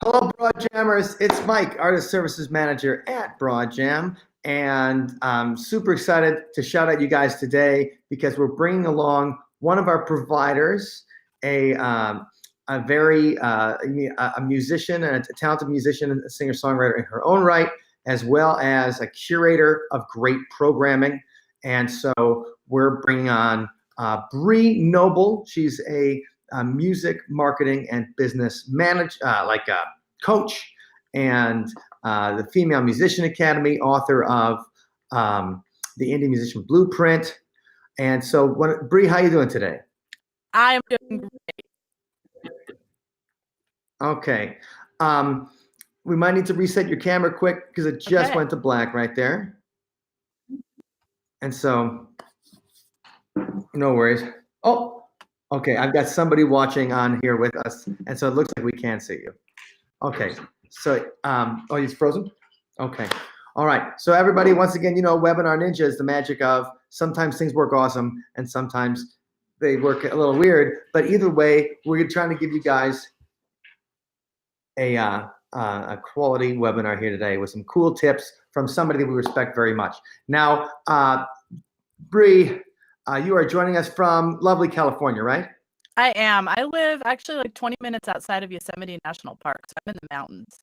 Hello, Broad Jammers. It's Mike, Artist Services Manager at Broad Jam, and I'm super excited to shout out you guys today because we're bringing along one of our providers, a a very a musician and a talented musician and a singer-songwriter in her own right, as well as a curator of great programming. And so we're bringing on Bree Noble. She's a music marketing and business coach and the Female Musician Academy, author of the Indie Musician Blueprint. And so, Bree, how you doing today? I'm doing great. Okay. We might need to reset your camera quick because it just went to black right there. And so, no worries. Oh, okay. I've got somebody watching on here with us. And so it looks like we can't see you. Okay. So, oh, he's frozen? Okay. All right. So everybody, once again, Webinar Ninja is the magic of sometimes things work awesome and sometimes they work a little weird. But either way, we're trying to give you guys a quality webinar here today with some cool tips from somebody that we respect very much. Now, Bree, you are joining us from lovely California, right? I am. I live actually like 20 minutes outside of Yosemite National Park, so I'm in the mountains.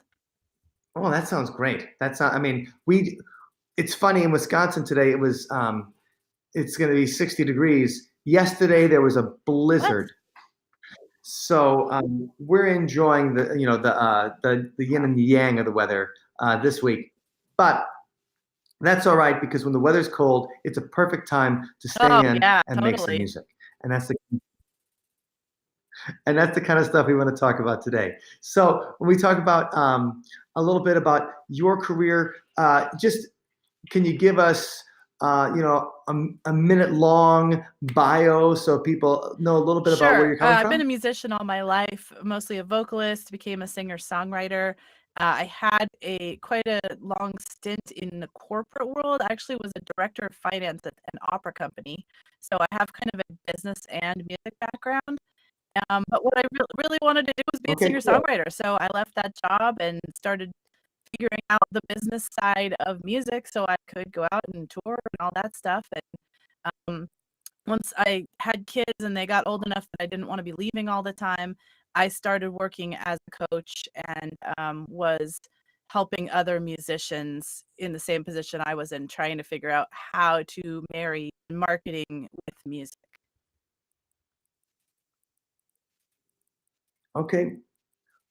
Oh, that sounds great. It's funny, in Wisconsin today, it's going to be 60 degrees. Yesterday, there was a blizzard. What? So we're enjoying the yin and the yang of the weather this week. But that's all right, because when the weather's cold, it's a perfect time to stay in and make some music. And that's the kind of stuff we want to talk about today. So when we talk about a little bit about your career, just can you give us a minute long bio so people know a little bit about where you're coming from? I've been a musician all my life, mostly a vocalist, became a singer-songwriter. I had quite a long stint in the corporate world. I actually was a director of finance at an opera company. So I have kind of a business and music background. But what I really wanted to do was be a singer-songwriter. So I left that job and started figuring out the business side of music so I could go out and tour and all that stuff. And once I had kids and they got old enough that I didn't want to be leaving all the time, I started working as a coach and was helping other musicians in the same position I was in, trying to figure out how to marry marketing with music. Okay,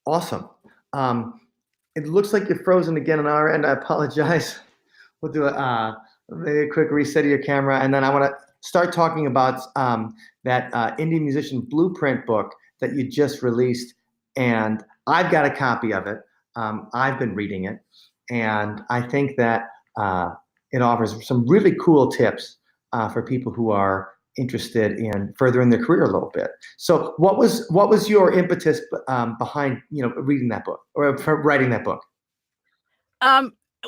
awesome. It looks like you're frozen again on our end. I apologize. We'll do maybe a quick reset of your camera, and then I want to start talking about that Indie Musician Blueprint book that you just released, and I've got a copy of it. I've been reading it, and I think that it offers some really cool tips for people who are interested in furthering their career a little bit. So what was your impetus behind reading that book or for writing that book?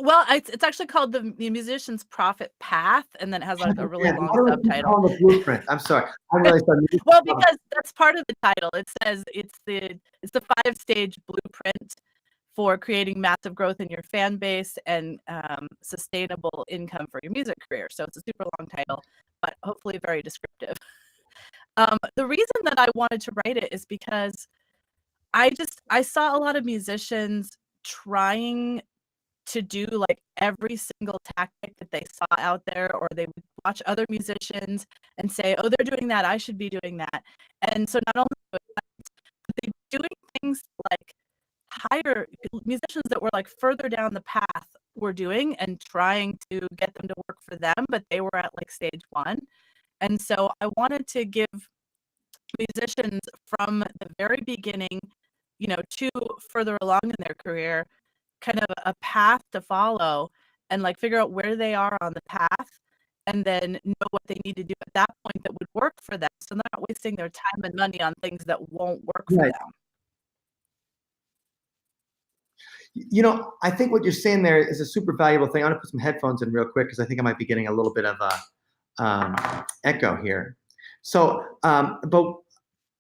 Well, it's actually called the Musician's Profit Path, and then it has like a really long subtitle. The Blueprint. I'm sorry. I'm really sorry. Well, because that's part of the title. It says it's the 5-stage blueprint for creating massive growth in your fan base and sustainable income for your music career. So it's a super long title, but hopefully very descriptive. The reason that I wanted to write it is because I saw a lot of musicians trying to do like every single tactic that they saw out there, or they would watch other musicians and say, oh, they're doing that, I should be doing that. And so not only but they doing things like higher musicians that were like further down the path were doing and trying to get them to work for them, but they were at like stage 1. And so I wanted to give musicians from the very beginning, to further along in their career, kind of a path to follow and like figure out where they are on the path and then know what they need to do at that point that would work for them, so they're not wasting their time and money on things that won't work for them. I think what you're saying there is a super valuable thing. I'm gonna put some headphones in real quick because I think I might be getting a little bit of a echo here. So, but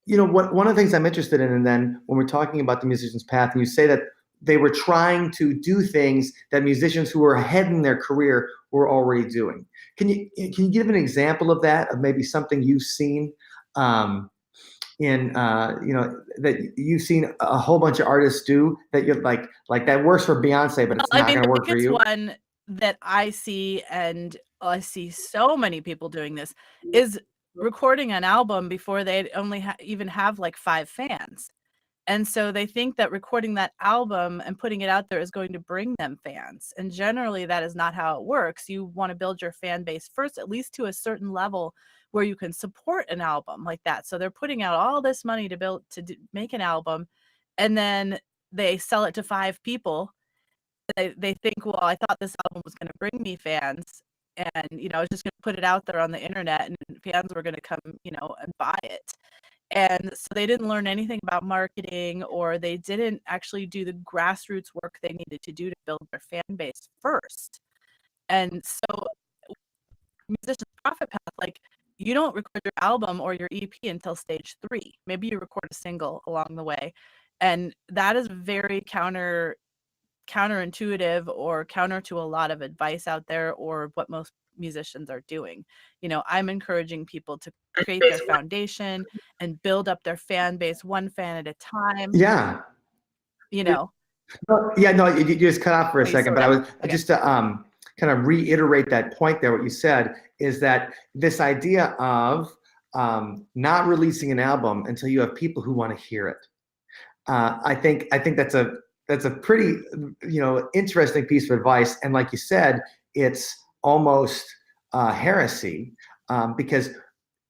one of the things I'm interested in, and then when we're talking about the musician's path, and you say that they were trying to do things that musicians who were ahead in their career were already doing. Can you give an example of that, of maybe something you've seen, um, in that you've seen a whole bunch of artists do that you're like that works for Beyonce, but Well, it's I not mean, going to the work for biggest you? one that I see, and I see so many people doing this, is recording an album before they only even have like 5 fans. And so they think that recording that album and putting it out there is going to bring them fans. And generally, that is not how it works. You want to build your fan base first, at least to a certain level where you can support an album like that. So they're putting out all this money to make an album, and then they sell it to 5 people. They think, well, I thought this album was going to bring me fans, and I was just going to put it out there on the internet, and fans were going to come, and buy it. And so they didn't learn anything about marketing, or they didn't actually do the grassroots work they needed to do to build their fan base first. And so musician's profit path, like, you don't record your album or your EP until stage 3. Maybe you record a single along the way. And that is very counterintuitive, or counter to a lot of advice out there, or what most musicians are doing. I'm encouraging people to create their foundation and build up their fan base one fan at a time. Yeah. you know Yeah, no, you just cut off for a Please second, slow but I down. was Okay. just to kind of reiterate that point there. What you said is that this idea of not releasing an album until you have people who want to hear it. I think that's a pretty interesting piece of advice, and like you said, it's almost heresy, because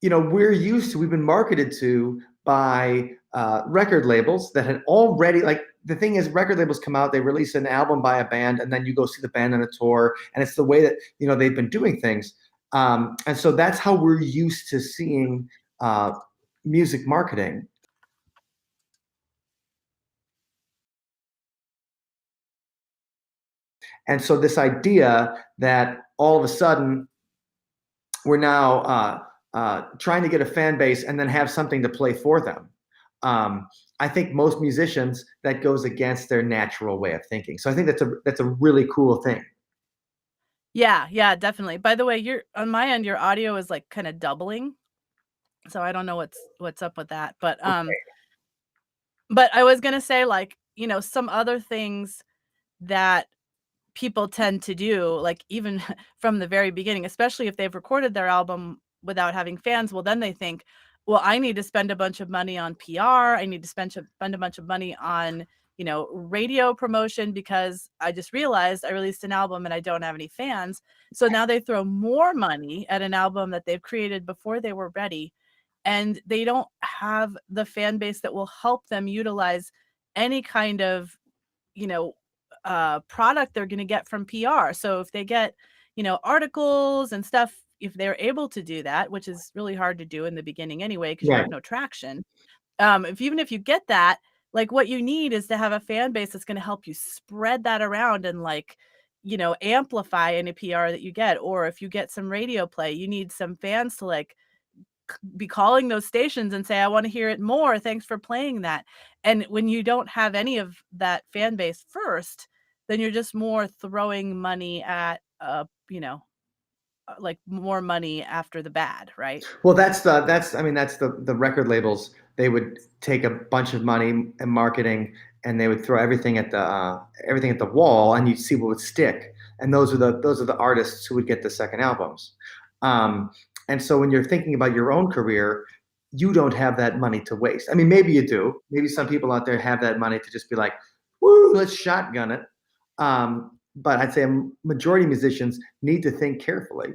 we've been marketed to by record labels that had already, like, the thing is, record labels come out, they release an album by a band, and then you go see the band on a tour, and it's the way that they've been doing things, and so that's how we're used to seeing uh, music marketing. And so this idea that all of a sudden we're now trying to get a fan base and then have something to play for them. I think most musicians, that goes against their natural way of thinking. So I think that's a really cool thing. Yeah, definitely. By the way, you're on my end, your audio is like kind of doubling. So I don't know what's up with that. But I was gonna say, like, some other things that people tend to do, like, even from the very beginning, especially if they've recorded their album without having fans, well, then they think, well, I need to spend a bunch of money on PR. I need to spend a bunch of money on, radio promotion, because I just realized I released an album and I don't have any fans. So now they throw more money at an album that they've created before they were ready, and they don't have the fan base that will help them utilize any kind of, you know, product they're going to get from PR. So if they get, articles and stuff, if they're able to do that, which is really hard to do in the beginning anyway, because you Right. have no traction. Even if you get that, like, what you need is to have a fan base that's going to help you spread that around and, like, amplify any PR that you get. Or if you get some radio play, you need some fans to, like, be calling those stations and say, I want to hear it more. Thanks for playing that. And when you don't have any of that fan base first, then you're just more throwing money at, like, more money after the bad, right? Well, that's the record labels. They would take a bunch of money in marketing, and they would throw everything at the wall, and you'd see what would stick. And those are the artists who would get the second albums. Um, and so when you're thinking about your own career, you don't have that money to waste. I mean, maybe you do. Maybe some people out there have that money to just be like, "Woo, let's shotgun it." But I'd say a majority of musicians need to think carefully.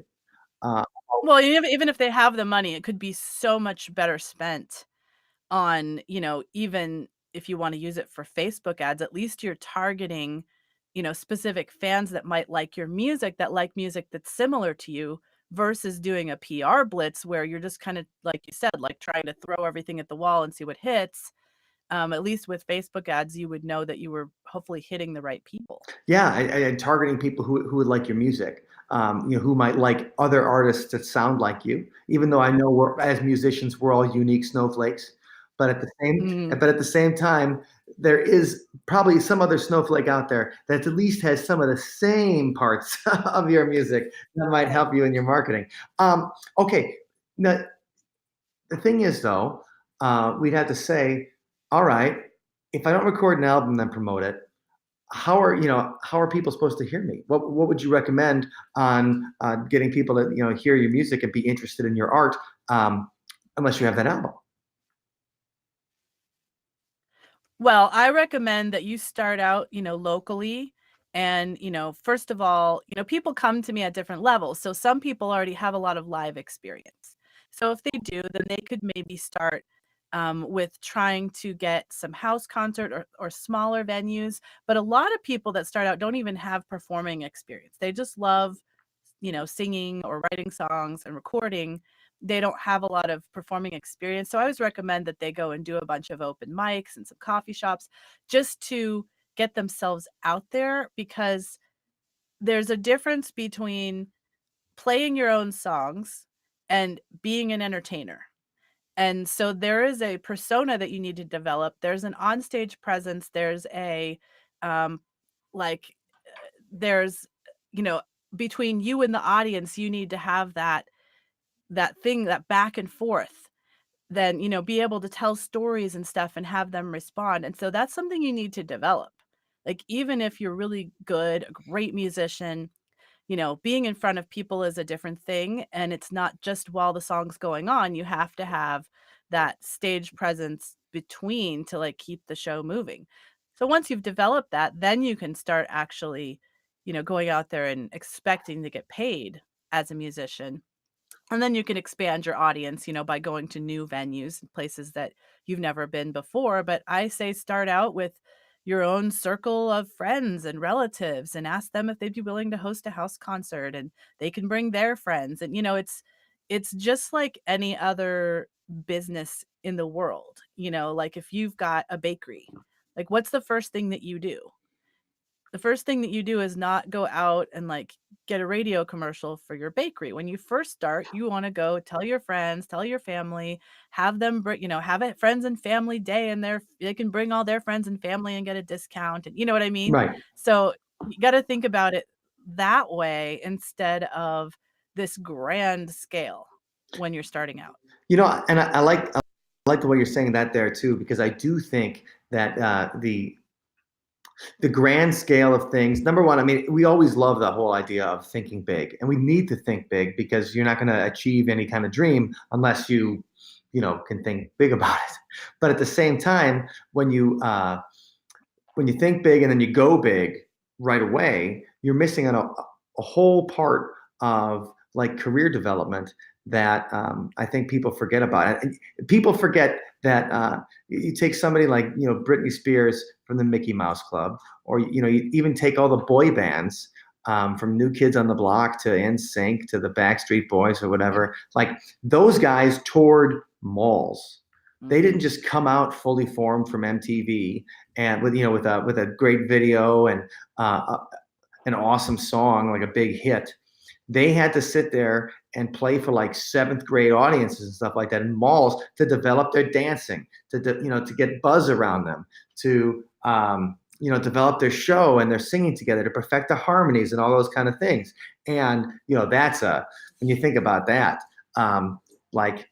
Uh, Well, even if they have the money, it could be so much better spent on, even if you want to use it for Facebook ads, at least you're targeting, specific fans that might like your music, that like music that's similar to you, versus doing a PR blitz where you're just kind of, like you said, like, trying to throw everything at the wall and see what hits. At least with Facebook ads, you would know that you were hopefully hitting the right people. Yeah, and targeting people who would like your music, who might like other artists that sound like you. Even though I know as musicians we're all unique snowflakes, but at the same Mhm. but at the same time, there is probably some other snowflake out there that at least has some of the same parts of your music that might Right. help you in your marketing. Okay, now the thing is though, we'd have to say, all right, if I don't record an album then promote it, how are people supposed to hear me? What would you recommend on getting people to hear your music and be interested in your art, unless you have that album? Well, I recommend that you start out, locally. And, first of all, people come to me at different levels. So some people already have a lot of live experience. So if they do, then they could maybe start with trying to get some house concert or smaller venues. But a lot of people that start out don't even have performing experience. They just love singing or writing songs and recording. They don't have a lot of performing experience. So I always recommend that they go and do a bunch of open mics and some coffee shops just to get themselves out there, because there's a difference between playing your own songs and being an entertainer. And so there is a persona that you need to develop. There's an onstage presence. There's a um like there's you know between you and the audience, you need to have that thing, that back and forth, then be able to tell stories and stuff and have them respond. And so that's something you need to develop. Like, even if you're really good, a great musician, being in front of people is a different thing, and it's not just while the song's going on. You have to have that stage presence between to, like, keep the show moving. So once you've developed that, then you can start actually, going out there and expecting to get paid as a musician. And then you can expand your audience, by going to new venues, places that you've never been before. But I say start out with your own circle of friends and relatives and ask them if they'd be willing to host a house concert, and they can bring their friends. And it's just like any other business in the world. Like if you've got a bakery, like what's the first thing that you do? The first thing that you do is not go out and, like, get a radio commercial for your bakery. When you first start, you wanna go tell your friends, tell your family, have them have a friends and family day, and they can bring all their friends and family and get a discount, and you know what I mean? Right. So, you gotta think about it that way instead of this grand scale when you're starting out. And I like the way you're saying that there too, because I do think that the grand scale of things. Number one, I mean, we always love the whole idea of thinking big, and we need to think big because you're not going to achieve any kind of dream unless can think big about it. But at the same time, when you think big and then you go big right away, you're missing on a whole part of like career development that I think people forget about. And people forget that you take somebody like Britney Spears from the Mickey Mouse Club, or you even take all the boy bands from New Kids on the Block to NSYNC to the Backstreet Boys or whatever. Like those guys toured malls. They didn't Mhm. just come out fully formed from MTV and with a great video and uh, an awesome song like a big hit. They had to sit there and play for like seventh grade audiences and stuff like that in malls to develop their dancing, to get buzz around them, to develop their show and their singing together, to perfect the harmonies and all those kind of things. And that's when you think about that, like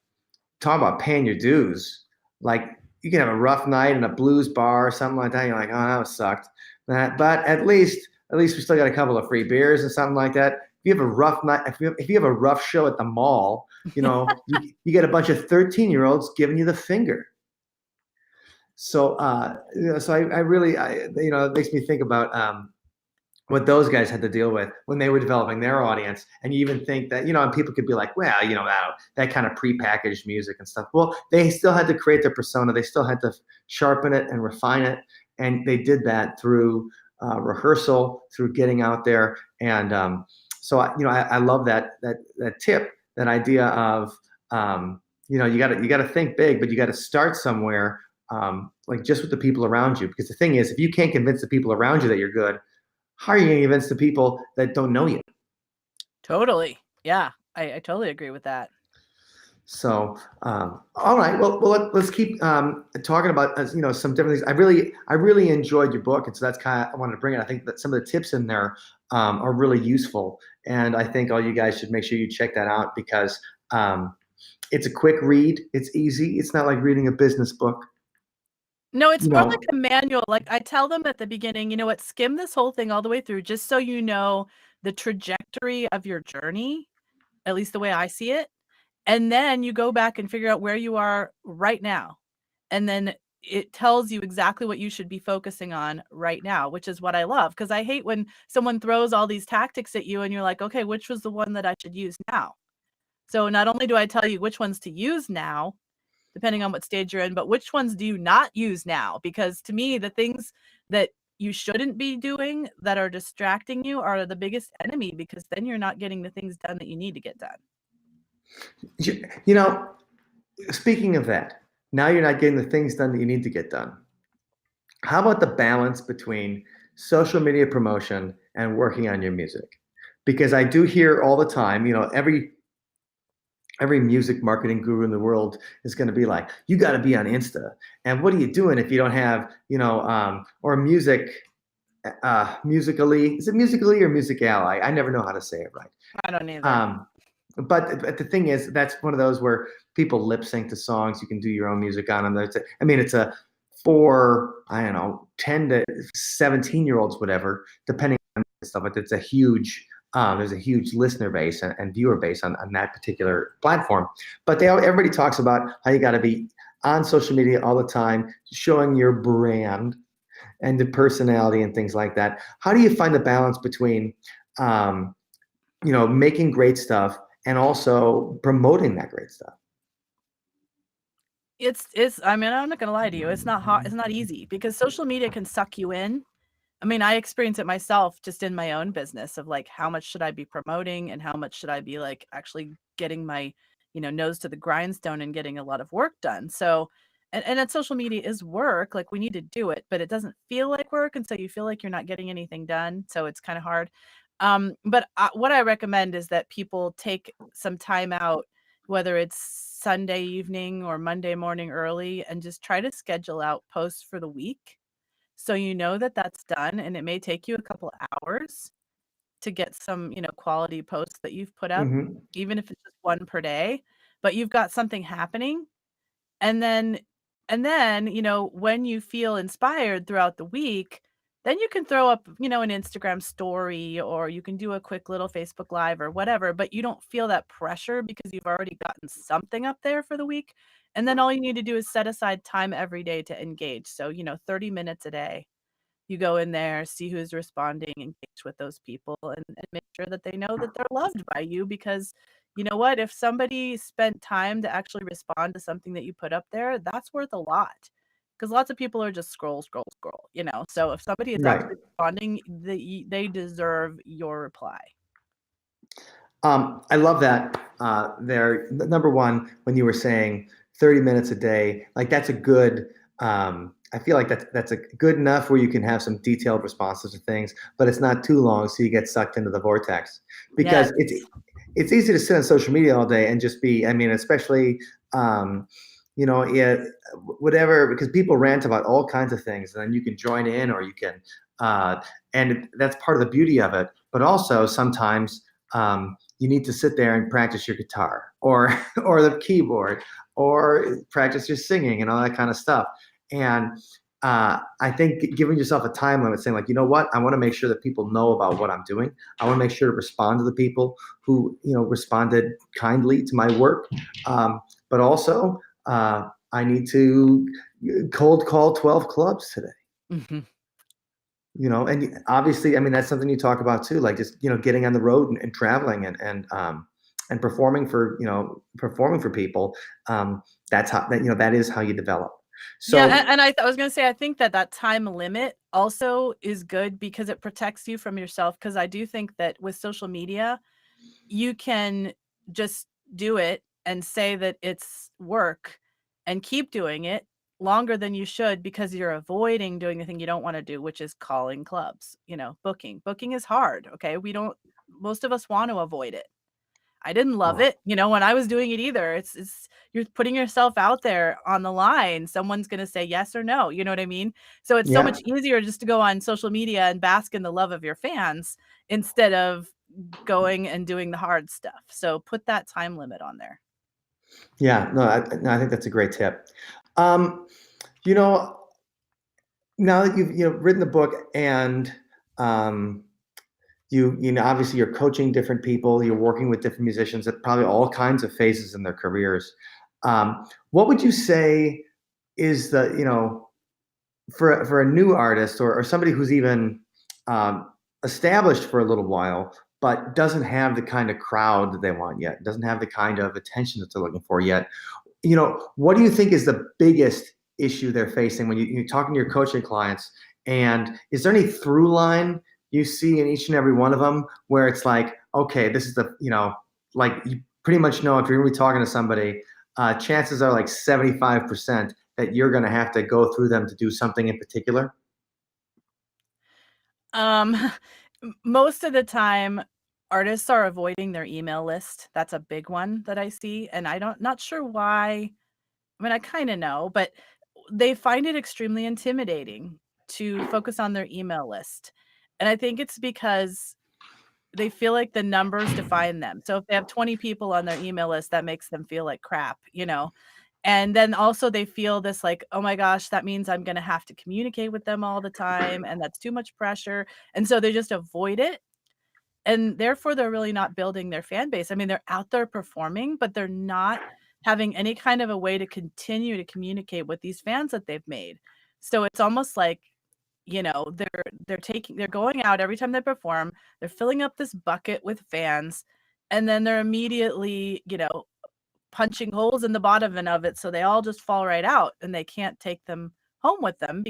talk about paying your dues. Like you can have a rough night in a blues bar or something like that. You're like, oh, that sucked. But at least we still got a couple of free beers and something like that. If you have a rough night, if you have a rough show at the mall, you get a bunch of 13-year-olds giving you the finger. So, I really, it makes me think about what those guys had to deal with when they were developing their audience. And you even think that, and people could be like, well, that kind of prepackaged music and stuff. Well, they still had to create their persona. They still had to sharpen it and refine it. And they did that through rehearsal, through getting out there. And so, I love that tip, that idea of, you got to think big, but you got to start somewhere, like just with the people around you. Because the thing is, if you can't convince the people around you that you're good, how are you going to convince the people that don't know you? Totally. Yeah. I totally agree with that. So, all right. Well, let's keep talking about some different things. I really enjoyed your book, and so that's kind of I wanted to bring it. I think that some of the tips in there are really useful, and I think all you guys should make sure you check that out because um, it's a quick read. It's easy. It's not like reading a business book. No, it's You more like know. a manual. Like I tell them at the beginning, you know what, skim this whole thing all the way through just so you know the trajectory of your journey, at least the way I see it. And then you go back and figure out where you are right now. And then it tells you exactly what you should be focusing on right now, which is what I love. Because I hate when someone throws all these tactics at you and you're like, okay, which was the one that I should use now? So not only do I tell you which ones to use now, depending on what stage you're in, but which ones do you not use now? Because to me, the things that you shouldn't be doing that are distracting you are the biggest enemy because then you're not getting the things done that you need to get done. You know, speaking of that, now you're not getting the things done that you need to get done. How about the balance between social media promotion and working on your music? Because I do hear all the time, every music marketing guru in the world is going to be like, you got to be on Insta. And what are you doing if you don't have, or musically, is it musically or music ally? I never know how to say it right. I don't either. But the thing is, that's one of those where people lip sync to songs. You can do your own music on them. It's a for, I don't know, 10 to 17 year olds, whatever, depending on stuff. But it's a huge, there's a huge listener base and viewer base on that particular platform. But everybody talks about how you got to be on social media all the time, showing your brand and the personality and things like that. How do you find the balance between, making great stuff and also promoting that great stuff? It's I mean, I'm not gonna lie to you. It's not hard, it's not easy because social media can suck you in. I mean, I experience it myself just in my own business of like how much should I be promoting and how much should I be like actually getting my, nose to the grindstone and getting a lot of work done. So and that social media is work, like we need to do it, but it doesn't feel like work. And so you feel like you're not getting anything done. So it's kind of hard. But what I recommend is that people take some time out, whether it's Sunday evening or Monday morning early, and just try to schedule out posts for the week. So you know that that's done, and it may take you a couple hours to get some, quality posts that you've put up, Hmm. even if it's just one per day, but you've got something happening. And then when you feel inspired throughout the week, then you can throw up, an Instagram story or you can do a quick little Facebook Live or whatever, but you don't feel that pressure because you've already gotten something up there for the week. And then all you need to do is set aside time every day to engage. So, 30 minutes a day. You go in there, see who's responding, engage with those people, and make sure that they know that they're loved by you because you know what? If somebody spent time to actually respond to something that you put up there, that's worth a lot. Because lots of people are just scroll, scroll, scroll. So if somebody is Right. actually responding, they deserve your reply. I love that. Number one, when you were saying 30 minutes a day, like that's a good. I feel like that's a good enough where you can have some detailed responses to things, but it's not too long, so you get sucked into the vortex. Yes. Because it's easy to sit on social media all day and just be. I mean, especially. Um, yeah, whatever, because people rant about all kinds of things, and then you can join in, or you can, and that's part of the beauty of it. But also sometimes you need to sit there and practice your guitar or or the keyboard or practice your singing and all that kind of stuff. And I think giving yourself a time limit, saying like, you know what, I want to make sure that people know about what I'm doing. I want to make sure to respond to the people who responded kindly to my work, but also I need to cold call 12 clubs today. Mhm. And obviously, I mean, that's something you talk about too, like just getting on the road and traveling and performing for people. That's how that is how you develop. Yeah, So. and I was gonna say, I think that time limit also is good because it protects you from yourself. Because I do think that with social media, you can just do it and say that it's work and keep doing it longer than you should because you're avoiding doing the thing you don't wanna do, which is calling clubs, booking. Booking is hard, okay? We don't Most of us want to avoid it. I didn't love Oh, it, when I was doing it either. It's you're putting yourself out there on the line. Someone's going to say yes or no. You know what I mean? So it's so yeah. much easier just to go on social media and bask in the love of your fans instead of going and doing the hard stuff. So put that time limit on there. Yeah, no, I think that's a great tip. Um, you know, now that you've written the book and um, obviously you're coaching different people, you're working with different musicians at probably all kinds of phases in their careers. What would you say is the for a new artist or somebody who's even um, established for a little while, but doesn't have the kind of crowd that they want yet, doesn't have the kind of attention that they're looking for yet? What do you think is the biggest issue they're facing when you're talking to your coaching clients? And is there any through line you see in each and every one of them where it's like, okay, this is like you pretty much know if you're really talking to somebody, chances are like 75% that you're going to have to go through them to do something in particular? Um, most of the time, artists are avoiding their email list. That's a big one that I see, and not sure why. I mean, I kind of know, but they find it extremely intimidating to focus on their email list. And I think it's because they feel like the numbers define them. So if they have 20 people on their email list, that makes them feel like crap. And then also they feel this like, oh my gosh, that means I'm going to have to communicate with them all the time. And that's too much pressure. And so they just avoid it. And therefore, they're really not building their fan base. I mean, they're out there performing, but they're not having any kind of a way to continue to communicate with these fans that they've made. So it's almost like, they're going out every time they perform, they're filling up this bucket with fans, and then they're immediately, punching holes in the bottom of it, so they all just fall right out, and they can't take them home with them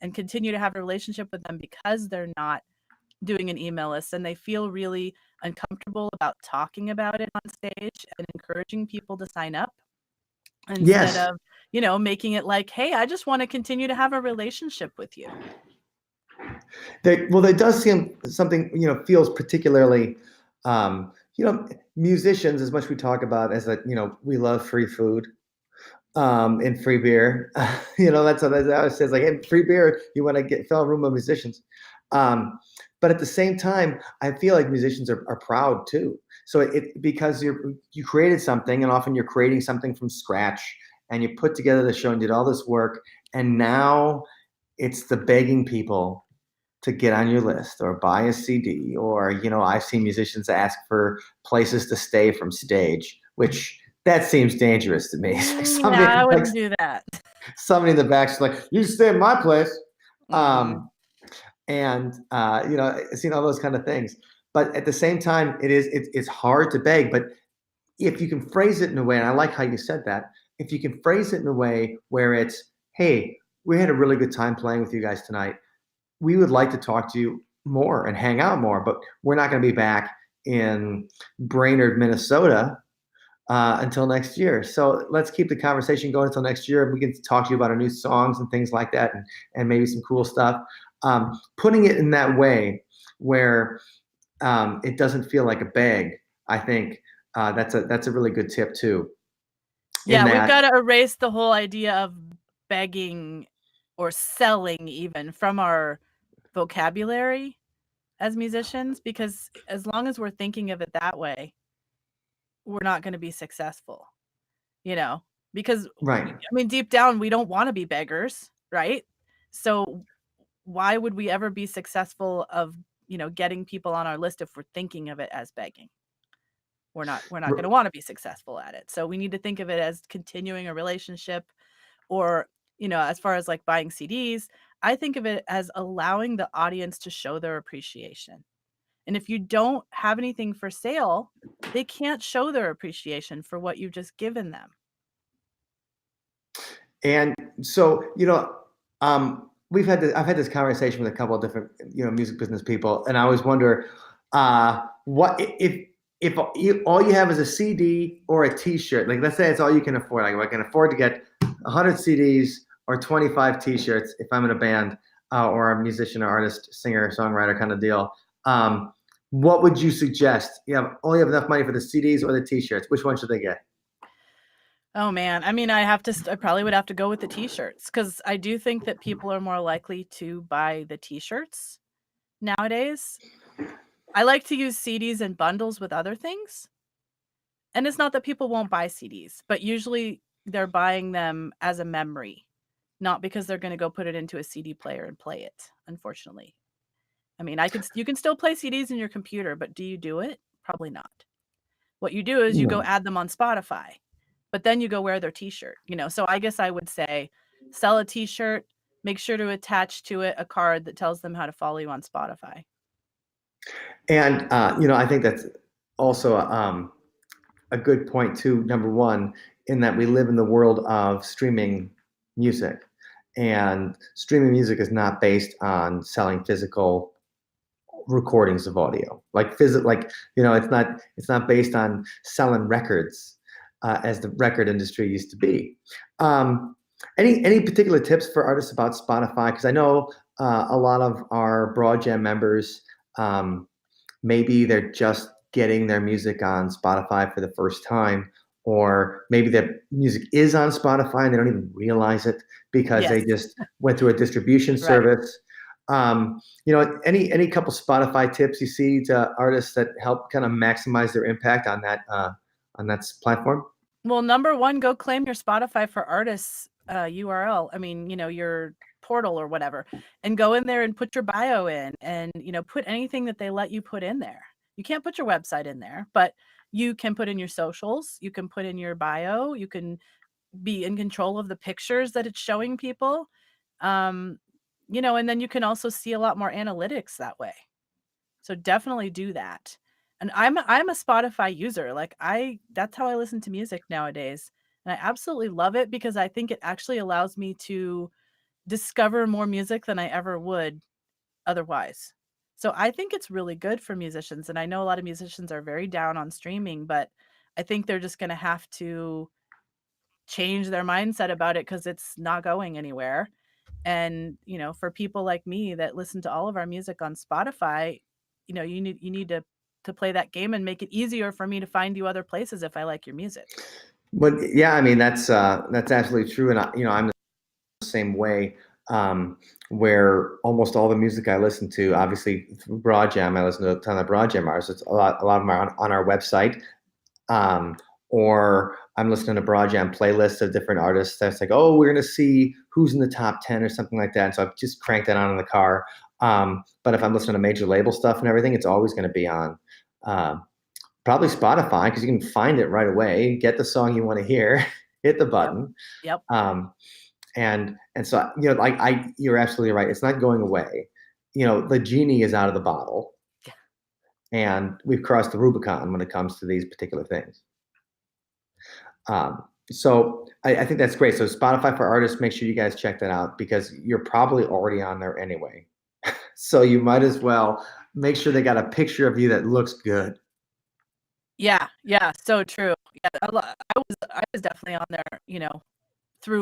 and continue to have a relationship with them because they're not doing an email list, and they feel really uncomfortable about talking about it on stage and encouraging people to sign up instead Yes. of, making it like, hey, I just want to continue to have a relationship with you. Well, there does seem something, feels particularly, musicians, as much we talk about as that, we love free food, and free beer. That's what I always says, like, hey, free beer, you want to fill a room of musicians. But at the same time, I feel like musicians are proud too. So because you created something, and often you're creating something from scratch, and you put together the show and did all this work, and now it's the begging people to get on your list or buy a CD, or I've seen musicians ask for places to stay from stage, which that seems dangerous to me. It's like Yeah, I like wouldn't do that. somebody in the back's like, "You stay in my place," Mm-mm. and I've seen all those kind of things. But at the same time, it's hard to beg. But if you can phrase it in a way, and I like how you said that, if you can phrase it in a way where it's, "Hey, we had a really good time playing with you guys tonight. We would like to talk to you more and hang out more, but we're not going to be back in Brainerd, Minnesota, until next year. So let's keep the conversation going until next year. We can talk to you about our new songs and things like that, and maybe some cool stuff." Putting it in that way where it doesn't feel like a beg, I think that's a really good tip too. In Yeah, we've that, got to erase the whole idea of begging or selling even from our vocabulary as musicians, because as long as we're thinking of it that way, we're not going to be successful, you know, because right. I mean, deep down, we don't want to be beggars, right? So why would we ever be successful of, getting people on our list if we're thinking of it as begging? We're not going to want to be successful at it. So we need to think of it as continuing a relationship, or, as far as like buying CDs, I think of it as allowing the audience to show their appreciation. And if you don't have anything for sale, they can't show their appreciation for what you've just given them. And so, I've had this conversation with a couple of different, music business people, and I always wonder, what if all you have is a CD or a T-shirt. Like, let's say it's all you can afford. Like, I can afford to get 100 CDs or 25 T-shirts if I'm in a band, or a musician, or artist, singer, songwriter kind of deal. What would you suggest? You only have enough money for the CDs or the T-shirts. Which one should they get? Oh man, I mean, I probably would have to go with the t-shirts because I do think that people are more likely to buy the t-shirts nowadays. I like to use CDs and bundles with other things. And it's not that people won't buy CDs, but usually they're buying them as a memory, not because they're going to go put it into a CD player and play it, unfortunately. I mean, you can still play CDs in your computer, but do you do it? Probably not. What you do is you go No. add them on Spotify, but then you go wear their t-shirt, you know. So I guess I would say sell a t-shirt, make sure to attach to it a card that tells them how to follow you on Spotify. And I think that's also a good point too. Number one, in that we live in the world of streaming music, and streaming music is not based on selling physical recordings of audio. It's not based on selling records as the record industry used to be. Um, any particular tips for artists about Spotify? Because I know a lot of our Broad Jam members. Maybe they're just getting their music on Spotify for the first time, or maybe their music is on Spotify and they don't even realize it because Yes, they just went through a distribution right. service. Any couple Spotify tips you see to artists that help kind of maximize their impact on that platform? Well, number one, go claim your Spotify for Artists URL. I mean, your portal or whatever, and go in there and put your bio in and, put anything that they let you put in there. You can't put your website in there, but you can put in your socials, you can put in your bio, you can be in control of the pictures that it's showing people. Um, and then you can also see a lot more analytics that way. So definitely do that. And I'm a Spotify user. Like that's how I listen to music nowadays. And I absolutely love it because I think it actually allows me to discover more music than I ever would otherwise. So I think it's really good for musicians. And I know a lot of musicians are very down on streaming, but I think they're just going to have to change their mindset about it because it's not going anywhere. And, for people like me that listen to all of our music on Spotify, you need to play that game and make it easier for me to find you other places if I like your music. But yeah, I mean that's absolutely true, and I'm the same way. Where almost all the music I listen to, obviously through Broad Jam, I listen to a ton of Broad Jam artists. It's a lot of them are on our website, um, or I'm listening to Broad Jam playlists of different artists. That's like, oh, we're gonna see who's in the top 10 or something like that. And so I've just cranked that on in the car. But if I'm listening to major label stuff and everything, it's always going to be on uh, probably Spotify because you can find it right away. Get the song you want to hear, hit the Yep. button, Yep. um, and so you're absolutely right. It's not going away. The genie is out of the bottle, and we've crossed the Rubicon when it comes to these particular things. So I think that's great. So Spotify for artists, make sure you guys check that out because you're probably already on there anyway. So you might as well make sure they got a picture of you that looks good. Yeah. Yeah. So true. Yeah. I was definitely on there, through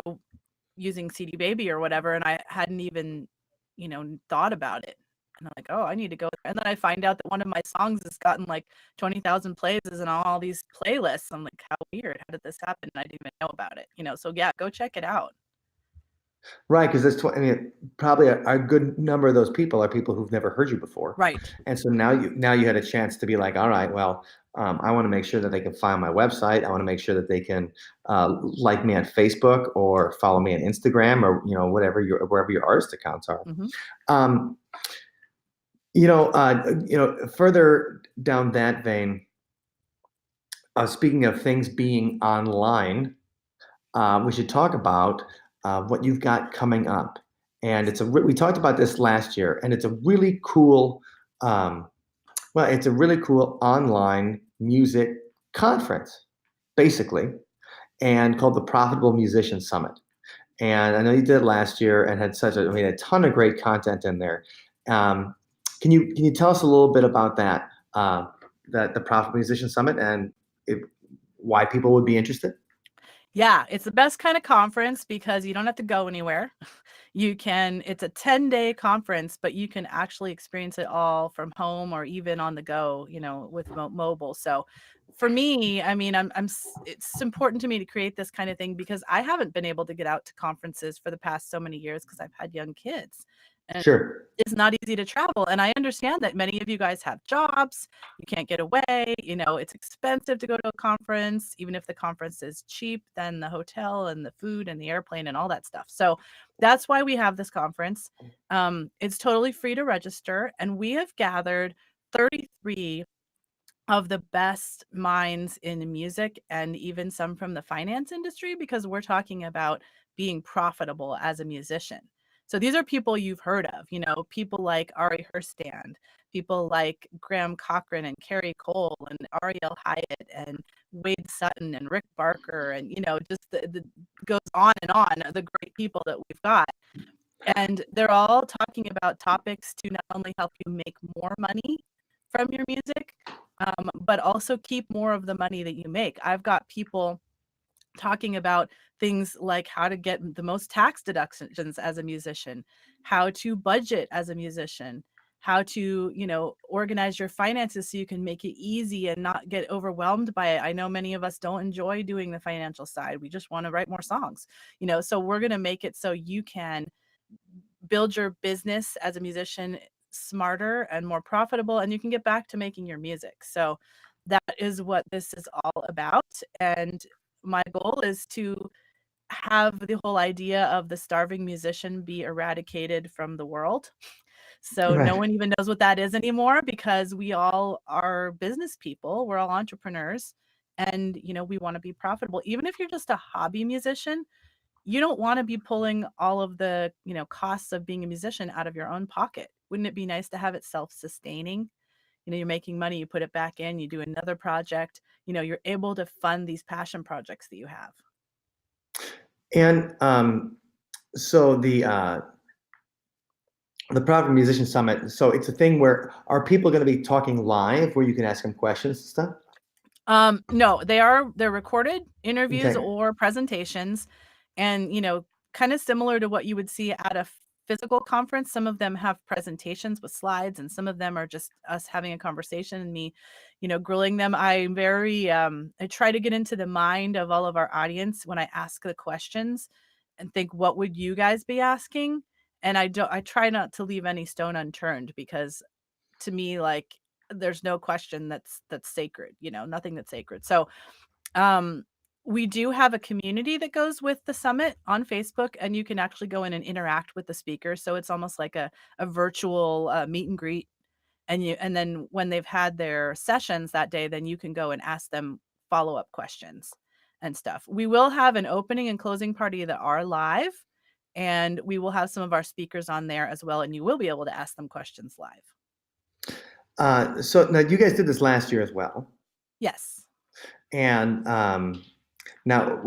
using CD Baby or whatever, and I hadn't even, thought about it. And I'm like, oh, I need to go there. And then I find out that one of my songs has gotten like 20,000 plays in all these playlists. I'm like, how weird. How did this happen? And I didn't even know about it. So yeah, go check it out. Right, because I mean, probably a good number of those people are people who've never heard you before, Right. and so now you had a chance to be like, all right, well, I want to make sure that they can find my website. I want to make sure that they can like me on Facebook or follow me on Instagram or wherever your artist accounts are. Hmm. Um, further down that vein, speaking of things being online, we should talk about what you've got coming up. And we talked about this last year, and it's a really cool, um, it's a really cool online music conference, basically, and called the Profitable Musician Summit. And I know you did it last year and had a ton of great content in there. Um, can you tell us a little bit about that, the Profitable Musician Summit, and why people would be interested? Yeah, it's the best kind of conference because you don't have to go anywhere. It's a 10-day conference, but you can actually experience it all from home or even on the go, with mobile. So for me, I mean, it's important to me to create this kind of thing because I haven't been able to get out to conferences for the past so many years because I've had young kids. And Sure. it's not easy to travel. And I understand that many of you guys have jobs, you can't get away, it's expensive to go to a conference, even if the conference is cheap, then the hotel and the food and the airplane and all that stuff. So that's why we have this conference. It's totally free to register, and we have gathered 33 of the best minds in music and even some from the finance industry because we're talking about being profitable as a musician. So these are people you've heard of, people like Ari Herstand, people like Graham Cochran and Carrie Cole and Ariel Hyatt and Wade Sutton and Rick Barker and, just the goes on and on, the great people that we've got. And they're all talking about topics to not only help you make more money from your music, but also keep more of the money that you make. I've got people talking about things like how to get the most tax deductions as a musician, how to budget as a musician, how to, organize your finances so you can make it easy and not get overwhelmed by it. I know many of us don't enjoy doing the financial side. We just want to write more songs, so we're going to make it so you can build your business as a musician smarter and more profitable, and you can get back to making your music. So that is what this is all about. And my goal is to have the whole idea of the starving musician be eradicated from the world. So no Right. one even knows what that is anymore because we all are business people. We're all entrepreneurs and, we want to be profitable. Even if you're just a hobby musician, you don't want to be pulling all of the, costs of being a musician out of your own pocket. Wouldn't it be nice to have it self-sustaining? You're making money, you put it back in, you do another project, you're able to fund these passion projects that you have. And so the Private Musician Summit. So it's a thing where are people going to be talking live where you can ask them questions and stuff? No, they're recorded interviews Okay. or presentations and, kind of similar to what you would see at a physical conference. Some of them have presentations with slides and some of them are just us having a conversation and me, grilling them. I try to get into the mind of all of our audience when I ask the questions and think, what would you guys be asking? And I try not to leave any stone unturned because to me, like, there's no question that's sacred, nothing that's sacred. So um we do have a community that goes with the summit on Facebook, and you can actually go in and interact with the speakers. So it's almost like a virtual meet and greet. And then when they've had their sessions that day, then you can go and ask them follow-up questions and stuff. We will have an opening and closing party that are live, and we will have some of our speakers on there as well, and you will be able to ask them questions live. So now you guys did this last year as well. Yes. And now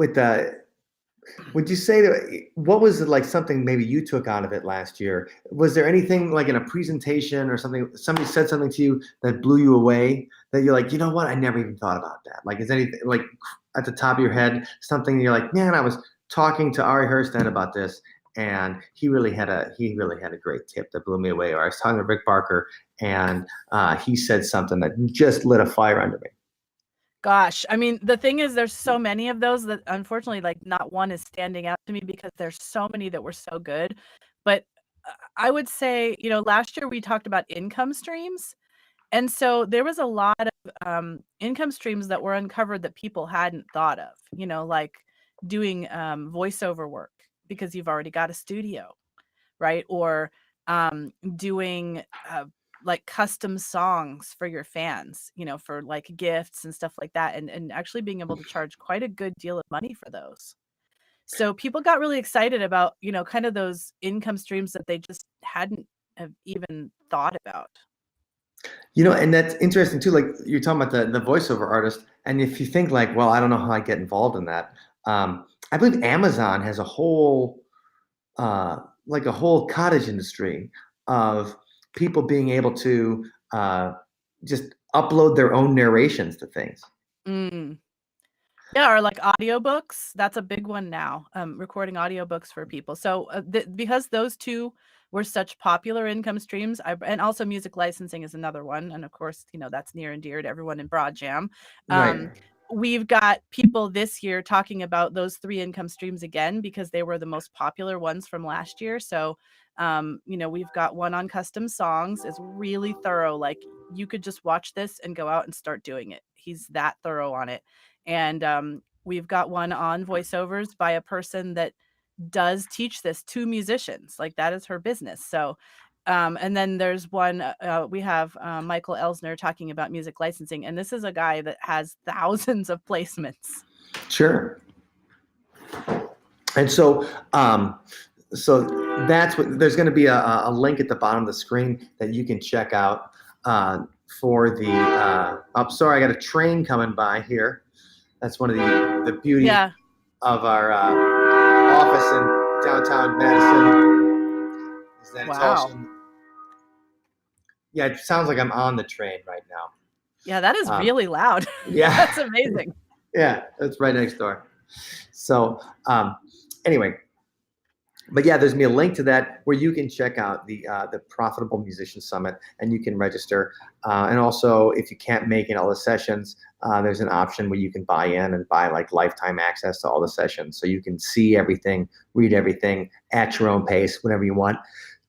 would you say that what was it like something maybe you took out of it last year? Was there anything like in a presentation or something, somebody said something to you that blew you away that you're like, you know what? I never even thought about that. Like, is anything like at the top of your head, something you're like, man, I was talking to Ari Herstand about this and he really had a great tip that blew me away. Or I was talking to Rick Barker and he said something that just lit a fire under me. Gosh, I mean, the thing is there's so many of those that unfortunately, like, not one is standing out to me because there's so many that were so good. But I would say, last year we talked about income streams. And so there was a lot of income streams that were uncovered that people hadn't thought of, like doing voiceover work because you've already got a studio, right? Or doing like custom songs for your fans, for like gifts and stuff like that, and actually being able to charge quite a good deal of money for those. So people got really excited about, kind of those income streams that they just hadn't have even thought about. And that's interesting too. Like you're talking about the voiceover artist, and if you think like, well, I don't know how I get involved in that. I believe Amazon has a whole like a whole cottage industry of people being able to just upload their own narrations to things. Mm. Yeah, or like audiobooks. That's a big one now. Recording audiobooks for people. So because those two were such popular income streams, and also music licensing is another one. And of course, that's near and dear to everyone in Broad Jam. Right. We've got people this year talking about those three income streams again because they were the most popular ones from last year. So, we've got one on custom songs. It's really thorough. Like you could just watch this and go out and start doing it. He's that thorough on it. And we've got one on voiceovers by a person that does teach this to musicians. Like that is her business. So, and then there's one, we have Michael Elsner talking about music licensing. And this is a guy that has thousands of placements. Sure. And so, that's what there's going to be a link at the bottom of the screen that you can check out for the. Oh, sorry, I got a train coming by here. That's one of the beauty of our office in downtown Madison. Is that it's also. Yeah, it sounds like I'm on the train right now. Yeah, that is really loud. Yeah, that's amazing. Yeah, that's right next door. So anyway. But yeah, there's gonna be a link to that where you can check out the Profitable Musician Summit, and you can register. And also, if you can't make it all the sessions, there's an option where you can buy in and buy like lifetime access to all the sessions, so you can see everything, read everything at your own pace, whenever you want,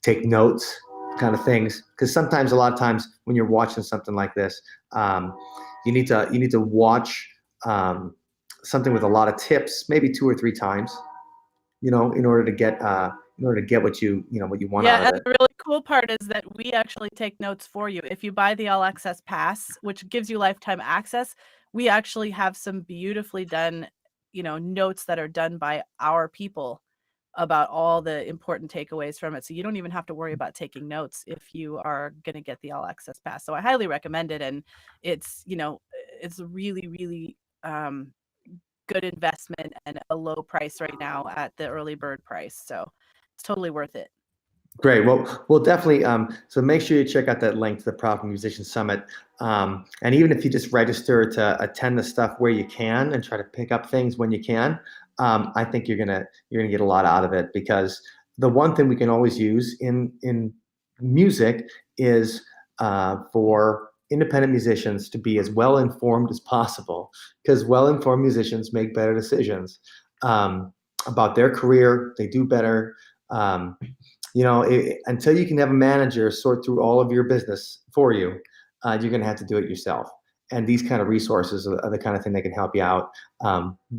take notes, kind of things. Because sometimes, a lot of times, when you're watching something like this, you need to watch something with a lot of tips, maybe 2 or 3 times. In order to get what you want out of it. Yeah, and the really cool part is that we actually take notes for you. If you buy the All Access Pass, which gives you lifetime access, we actually have some beautifully done, notes that are done by our people about all the important takeaways from it. So you don't even have to worry about taking notes if you are going to get the All Access Pass. So I highly recommend it. And it's, it's really, really good investment and a low price right now at the early bird price. So it's totally worth it. Great. Well, we'll definitely. So make sure you check out that link to the Profitable Musician Summit. And even if you just register to attend the stuff where you can and try to pick up things when you can, I think you're gonna get a lot out of it, because the one thing we can always use in music is for independent musicians to be as well informed as possible, because well informed musicians make better decisions about their career. They do better. Until you can have a manager sort through all of your business for you, you're going to have to do it yourself. And these kind of resources are the kind of thing that can help you out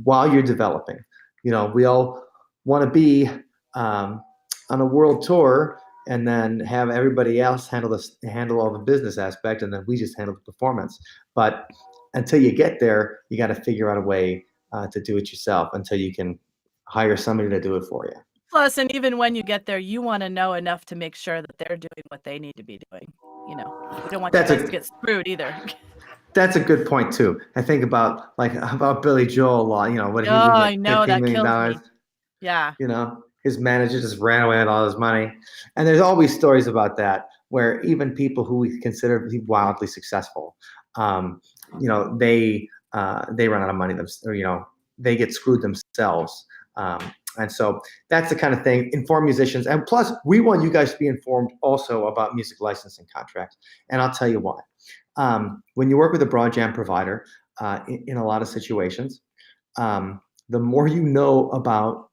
while you're developing. We all want to be on a world tour and then have everybody else handle all the business aspect, and then we just handle the performance. But until you get there, you got to figure out a way to do it yourself until you can hire somebody to do it for you. Plus, and even when you get there, you want to know enough to make sure that they're doing what they need to be doing. We don't want you guys to get screwed either. That's a good point too. I think about Billy Joel a lot. What he was I know, that $15 kills million. me. Yeah. His manager just ran away with all his money. And there's always stories about that, where even people who we consider to be wildly successful, they run out of money or they get screwed themselves. And so that's the kind of thing. Inform musicians. And plus, we want you guys to be informed also about music licensing contracts. And I'll tell you why. When you work with a broad jam provider, in a lot of situations, the more you know about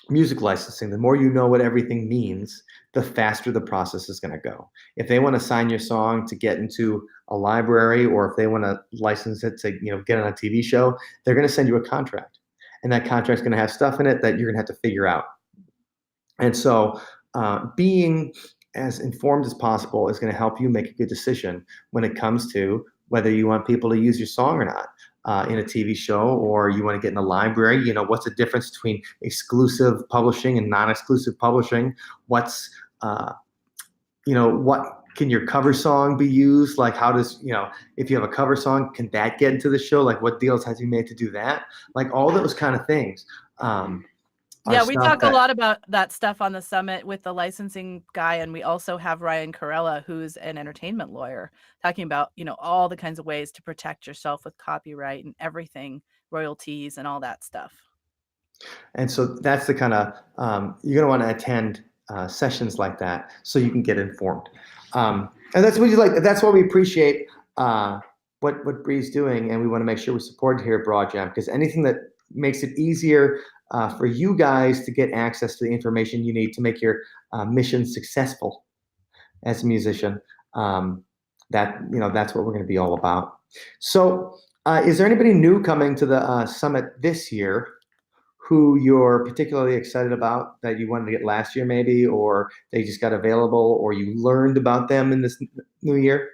music licensing, the more you know what everything means, the faster the process is going to go. If they want to sign your song to get into a library, or if they want to license it to get on a TV show, they're going to send you a contract, and that contract's going to have stuff in it that you're going to have to figure out. And so being as informed as possible is going to help you make a good decision when it comes to whether you want people to use your song or not in a TV show, or you want to get in a library. What's the difference between exclusive publishing and non-exclusive publishing? What can your cover song be used? Like, how does, if you have a cover song, can that get into the show? Like, what deals has he made to do that? Like, all those kind of things. Yeah, we talk a lot about that stuff on the summit with the licensing guy, and we also have Ryan Corella, who's an entertainment lawyer, talking about all the kinds of ways to protect yourself with copyright and everything royalties and all that stuff. And so that's the kind of you're going to want to attend sessions like that so you can get informed. And that's what you like. That's why we appreciate what Bree's doing, and we want to make sure we support here at Broadjam, because anything that makes it easier for you guys to get access to the information you need to make your mission successful as a musician, that's what we're going to be all about. So, is there anybody new coming to the summit this year who you're particularly excited about that you wanted to get last year, maybe, or they just got available, or you learned about them in this new year?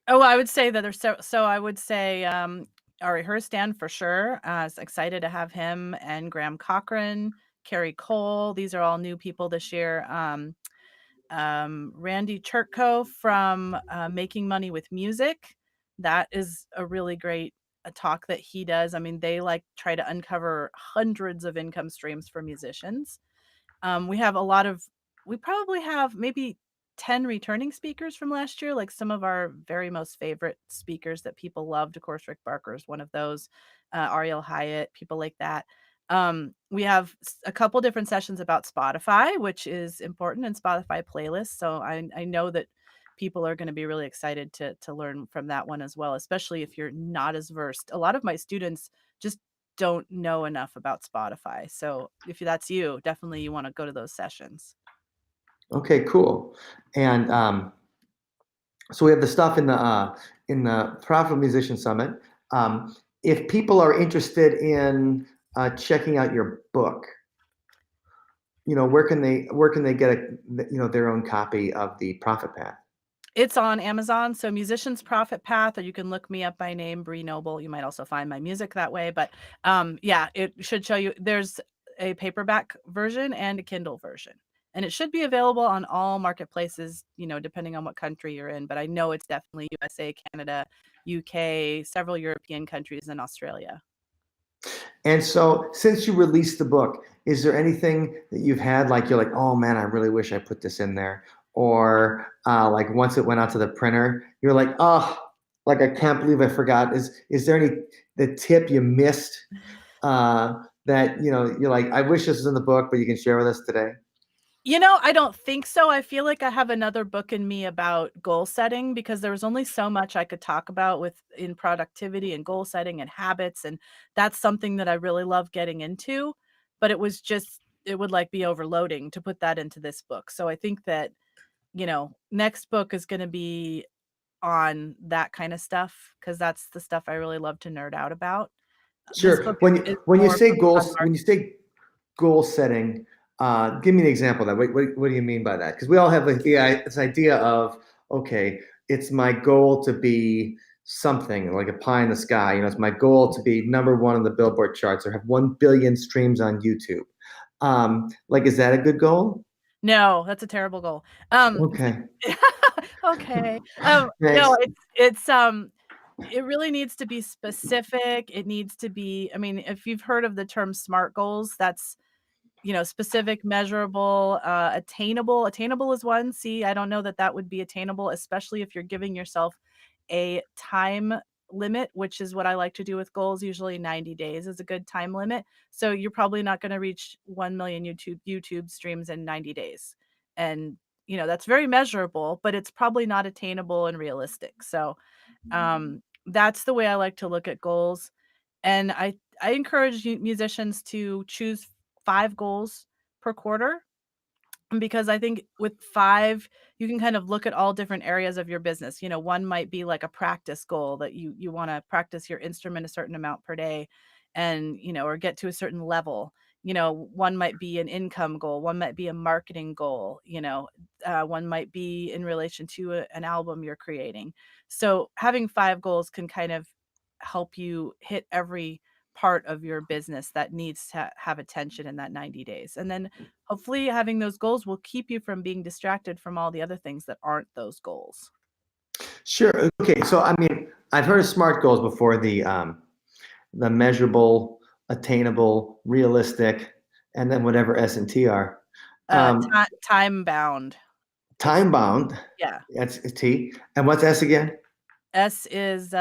Oh, I would say that there's so I would say Ari Herstand for sure. Excited to have him and Graham Cochran, Carrie Cole. These are all new people this year. Randy Churko from Making Money with Music. That is a really great talk that he does. I mean, they like try to uncover hundreds of income streams for musicians. We have a lot of, we probably have maybe 10 returning speakers from last year, like some of our very most favorite speakers that people loved. Of course, Rick Barker is one of those, Ariel Hyatt, people like that. We have a couple different sessions about Spotify, which is important, and Spotify playlists. So I know that people are going to be really excited to learn from that one as well, especially if you're not as versed. A lot of my students just don't know enough about Spotify. So if that's you, definitely you want to go to those sessions. Okay, cool. And so we have the stuff in the Profitable Musician Summit. If people are interested in checking out your book, where can they get their own copy of the Profit Path? It's on Amazon. So Musician's Profit Path, or you can look me up by name, Bree Noble. You might also find my music that way. But yeah, it should show you. There's a paperback version and a Kindle version. And it should be available on all marketplaces, depending on what country you're in. But I know it's definitely USA, Canada, UK, several European countries, and Australia. And so, since you released the book, is there anything that you've had like you're like, oh man, I really wish I put this in there, or like once it went out to the printer, you're like, oh, like I can't believe I forgot. Is there any the tip you missed that you're like, I wish this was in the book, but you can share with us today? I don't think so. I feel like I have another book in me about goal setting, because there was only so much I could talk about in productivity and goal setting and habits. And that's something that I really love getting into, but it would like be overloading to put that into this book. So I think that, next book is going to be on that kind of stuff, because that's the stuff I really love to nerd out about. This Sure. book When is when you more say focused on goals, when you say goal setting, give me an example of that. What do you mean by that? Because we all have this idea of, okay, it's my goal to be something like a pie in the sky. It's my goal to be number one on the Billboard charts or have 1 billion streams on YouTube. Like, is that a good goal? No, that's a terrible goal. Okay. Okay. No, Thanks. it really needs to be specific. It needs to be, I mean, if you've heard of the term SMART goals, that's, specific, measurable, attainable. Attainable is one. See, I don't know that that would be attainable, especially if you're giving yourself a time limit, which is what I like to do with goals. Usually 90 days is a good time limit. So you're probably not going to reach 1 million YouTube streams in 90 days. And, that's very measurable, but it's probably not attainable and realistic. So that's the way I like to look at goals. And I encourage musicians to choose 5 goals per quarter, because I think with 5, you can kind of look at all different areas of your business. One might be like a practice goal that you wanna practice your instrument a certain amount per day and, or get to a certain level. One might be an income goal, one might be a marketing goal, one might be in relation to an album you're creating. So having 5 goals can kind of help you hit every part of your business that needs to have attention in that 90 days. And then hopefully having those goals will keep you from being distracted from all the other things that aren't those goals. Sure. Okay. So, I mean, I've heard of SMART goals before, the measurable, attainable, realistic, and then whatever S and T are. Time bound is, Time bound. yeah. That's T. And what's S again? S is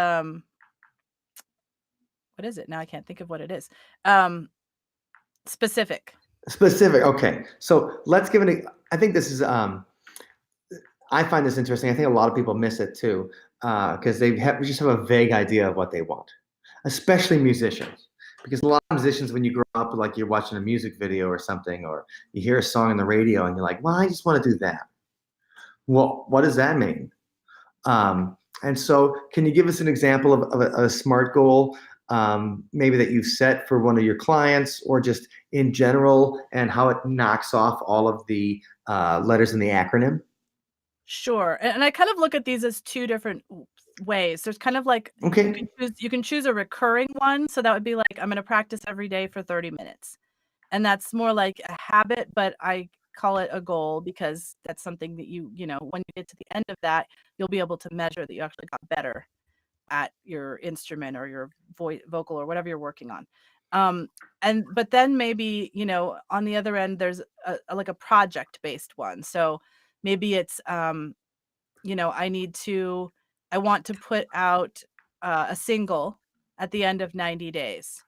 what is it? Now I can't think of what it is. Specific. Specific. Okay. So let's give it. I think this is. I find this interesting. I think a lot of people miss it too, because they just have a vague idea of what they want, especially musicians. Because a lot of musicians, when you grow up, like you're watching a music video or something, or you hear a song on the radio, and you're like, "Well, I just want to do that." Well, what does that mean? And so, can you give us an example of a SMART goal, maybe that you've set for one of your clients, or just in general, and how it knocks off all of the letters in the acronym? Sure. And I kind of look at these as two different ways. There's kind of like Okay. you can choose a recurring one. So that would be like I'm going to practice every day for 30 minutes. And that's more like a habit, but I call it a goal because that's something that when you get to the end of that, you'll be able to measure that you actually got better at your instrument or your vocal or whatever you're working on. But then maybe, on the other end, there's like a project based one. So maybe it's, I want to put out a single at the end of 90 days.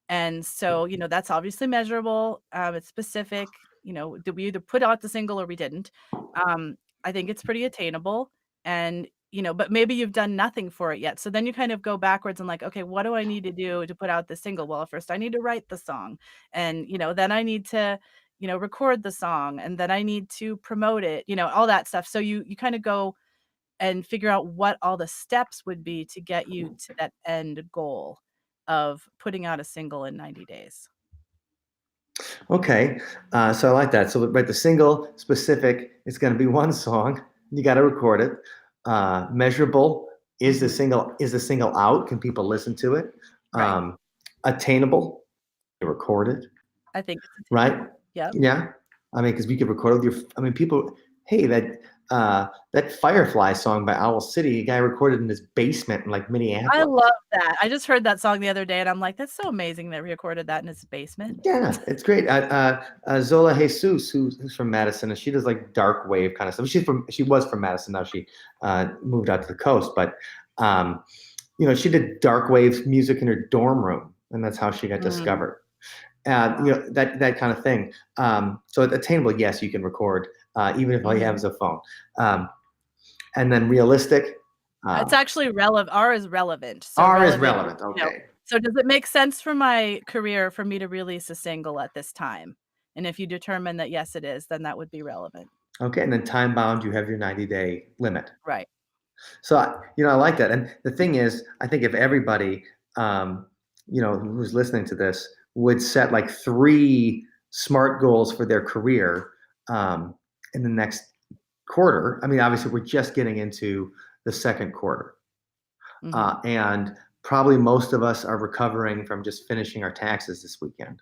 And so, that's obviously measurable. It's specific. Did we either put out the single or we didn't? I think it's pretty attainable. And, but maybe you've done nothing for it yet. So then you kind of go backwards and like, okay, what do I need to do to put out the single? Well, first I need to write the song. And, then I need to, record the song. And then I need to promote it, all that stuff. So you kind of go and figure out what all the steps would be to get you to that end goal of putting out a single in 90 days. Okay. So I like that. So right, the single specific, it's going to be one song. You got to record it. Measurable, is the single out? Can people listen to it? Right. Attainable, you record it. I think it's Right? Yep. Yeah. I mean, because we could record with people. Hey, that Firefly song by Owl City, a guy recorded in his basement in like I Minneapolis. love that. I just heard that song the other day and I'm like, that's so amazing that we recorded that in his basement. Yeah, it's great. Zola Jesus, who's from Madison, and she does like dark wave kind of stuff. She was from Madison. Now she moved out to the coast, but she did dark wave music in her dorm room, and that's how she got discovered. That kind of thing. So attainable, yes, you can record, even if all you have is a phone. And then realistic. It's actually relevant. R is relevant. So R is relevant. Okay. So does it make sense for my career for me to release a single at this time? And if you determine that yes, it is, then that would be relevant. Okay, and then time bound, you have your 90-day limit. Right. So I like that. And the thing is, I think if everybody who's listening to this would set like 3 SMART goals for their career in the next quarter. I mean, obviously, we're just getting into the second quarter, and probably most of us are recovering from just finishing our taxes this weekend.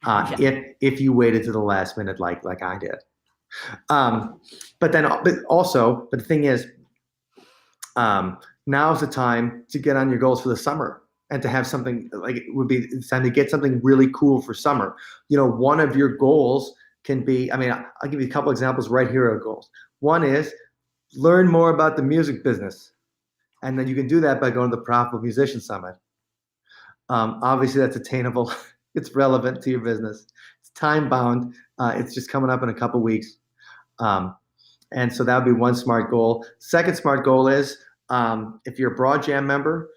If you waited to the last minute, like I did. But the thing is, now's the time to get on your goals for the summer and to have something like it's time to get something really cool for summer. One of your goals can be, I'll give you a couple examples right here of goals. One is learn more about the music business. And then you can do that by going to the Profitable Musician Summit. Obviously, that's attainable. It's relevant to your business. It's time bound. It's just coming up in a couple weeks. And so that would be one SMART goal. Second SMART goal is if you're a Broad Jam member,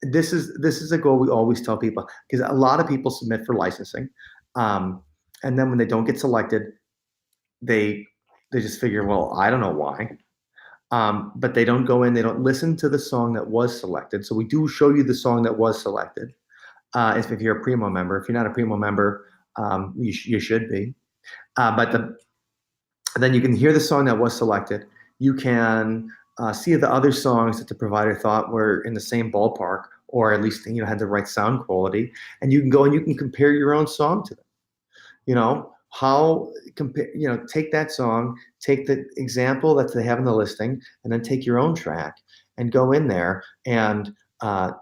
this is a goal we always tell people, because a lot of people submit for licensing. And then when they don't get selected, they just figure, well, I don't know why. But they don't go in, they don't listen to the song that was selected. So we do show you the song that was selected. If you're a Primo member. If you're not a Primo member, you should be. Then you can hear the song that was selected. You can see the other songs that the provider thought were in the same ballpark, or at least had the right sound quality. And you can go and you can compare your own song to them. Take that song, take the example that they have in the listing, and then take your own track and go in there and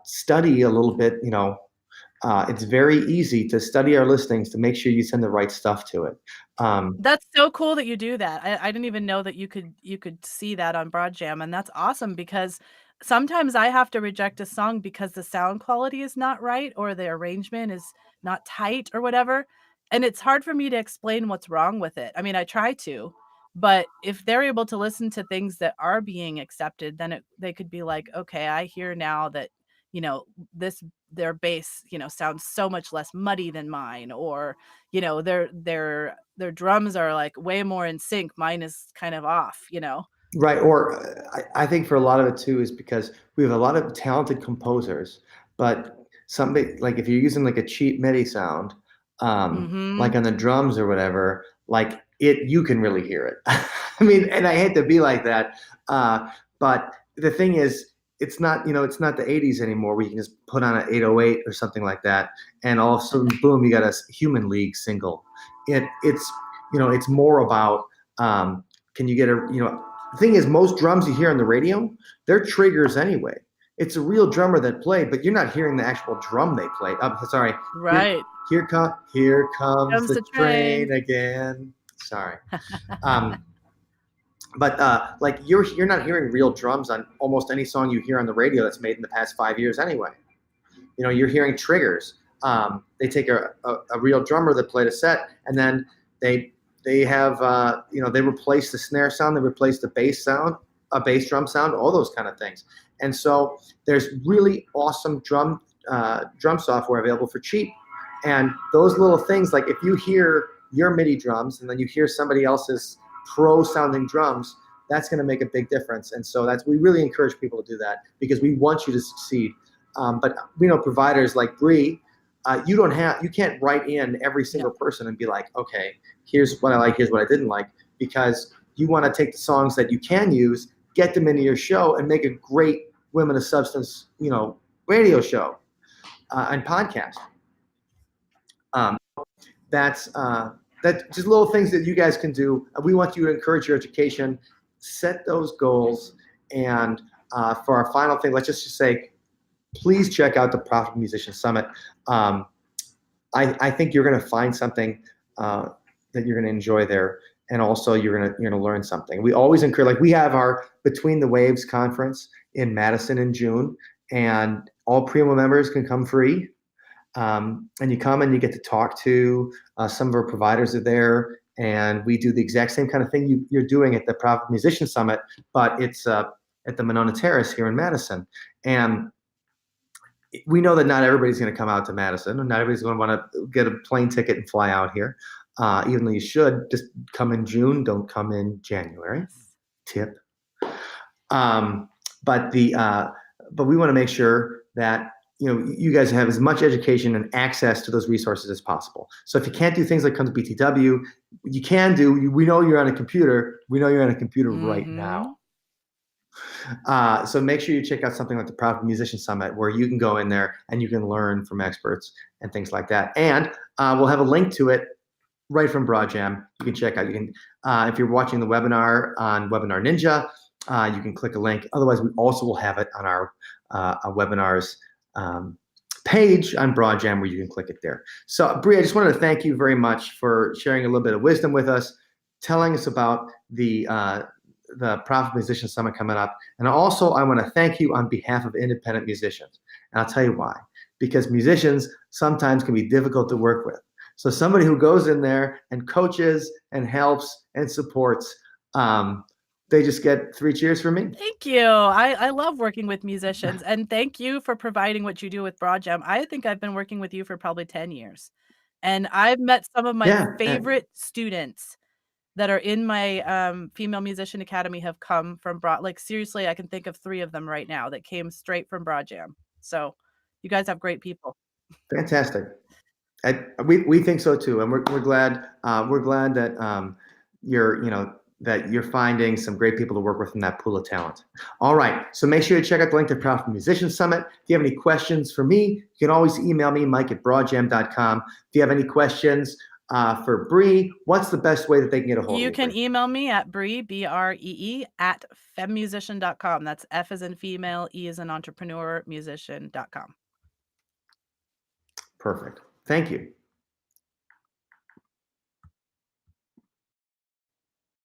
study a little bit. It's very easy to study our listings to make sure you send the right stuff to it. That's so cool that you do that. I didn't even know that you could see that on Broad Jam, and that's awesome because sometimes I have to reject a song because the sound quality is not right or the arrangement is not tight or whatever, and it's hard for me to explain what's wrong with it. I mean, I try to, but if they're able to listen to things that are being accepted, then they could be like, "Okay, I hear now that, you know, this their bass, sounds so much less muddy than mine," or, their drums are, like, way more in sync, mine is kind of off, you know? Right, or I think for a lot of it too is because we have a lot of talented composers, but somebody like if you're using like a cheap MIDI sound, like Mhm. on the drums or whatever, like you can really hear it. I mean, and I hate to be like that, but the thing is, it's not the '80s anymore where you can just put on an 808 or something like that, and all of a sudden, boom, you got a Human League single. It's more about can you get the thing is, most drums you hear on the radio, they're triggers anyway. It's a real drummer that played, but you're not hearing the actual drum they play. Sorry, here, Right. here comes Comes the the train train. again. Sorry, um, but like you're not hearing real drums on almost any song you hear on the radio that's made in the past 5 years anyway. You're hearing triggers. They take a real drummer that played a set, and then they have they replace the snare sound, they replace the bass sound, a bass drum sound, all those kind of things. And so there's really awesome drum software available for cheap. And those little things, like if you hear your MIDI drums and then you hear somebody else's pro sounding drums, that's going to make a big difference. And so we really encourage people to do that because we want you to succeed. But we know providers like Bree, you can't write in every No. single person and be like, okay, here's what I like, here's what I didn't like, because you want to take the songs that you can use, get them into your show, and make a great Women of Substance, radio show and podcast. That's just little things that you guys can do. We want you to encourage your education, set those goals, and for our final thing, let's just say, please check out the Profitable Musician Summit. I think you're going to find something that you're going to enjoy there, and also you're going to learn something. We always encourage, like we have our Between the Waves conference in Madison in June, and all Primo members can come free. And you come and you get to talk to some of our providers are there, and we do the exact same kind of thing you're doing at the Profitable Musician Summit, but it's at the Monona Terrace here in Madison. And we know that not everybody's going to come out to Madison, and not everybody's going to want to get a plane ticket and fly out here. Even though you should just come in June, don't come in January. Yes. Tip. But we want to make sure that you guys have as much education and access to those resources as possible. So if you can't do things like come to BTW, you can do. We know you're on a computer. We know you're on a computer right now. So make sure you check out something like the Profitable Musician Summit, where you can go in there and you can learn from experts and things like that. And we'll have a link to it right from BroadJam. You can check out. You can, if you're watching the webinar on Webinar Ninja, you can click a link. Otherwise, we also will have it on our webinars page on BroadJam, where you can click it there. So, Bree, I just wanted to thank you very much for sharing a little bit of wisdom with us, telling us about the Profitable Musician Summit coming up. And also, I want to thank you on behalf of independent musicians. And I'll tell you why. Because musicians sometimes can be difficult to work with. So somebody who goes in there and coaches and helps and supports, they just get 3 cheers from me. Thank you. I love working with musicians, and thank you for providing what you do with BroadJam. I think I've been working with you for probably 10 years, and I've met some of my Yeah. favorite students that are in my Female Musician Academy have come from like, seriously, I can think of 3 of them right now that came straight from BroadJam. So you guys have great people. Fantastic. We think so too, and we're glad that you're finding some great people to work with in that pool of talent. All right, so make sure you check out the link to Profitable Musician Summit. If you have any questions for me, you can always email me, Mike@broadjam.com. If you have any questions for Bree, what's the best way that they can get a hold of you? You can email me at Bree, BREE, at femmusician.com. That's F as in female, E as in entrepreneur, musician.com. Perfect. Thank you.